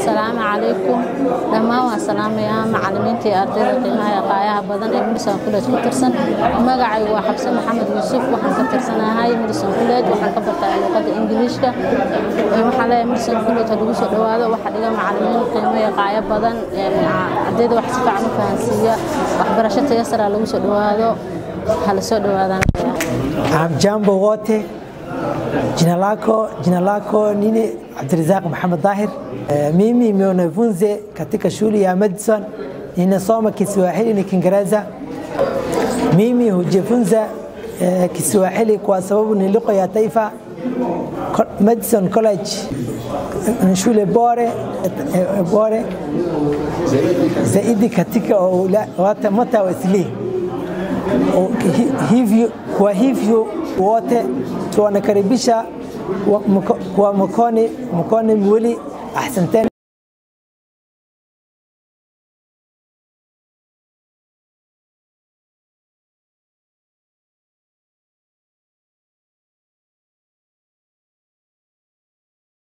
السلام عليكم لما والسلام يا معلمينتي أرضية قيمها قايها بدن مدرسة كلها كترسن مقعي وحبسة محمد يوسف وحن كترسن هاي مدرسة كلها وحن كبرت اللغة الإنجليزية وحلا مدرسة كلها تدرس الرواية وحلا معلمين قيمها قايها بدن أرضية وحسب عن فانسية وحبرشة يسر على لغة الرواية هل سود الرواية عم جنب وقته Jina lako nini Abdirazaq Muhammad Dahir. Mimi nimefunza katika shule ya Madison, ninasoma Kiswahili na Kiingereza. Mimi hujifunza Kiswahili kwa sababu ni lugha ya taifa. Madison College shule bora zaidi katika watu mtawasili. Kwa hivyo wote tunakaribisha kwa mkono mwili. Asanteni.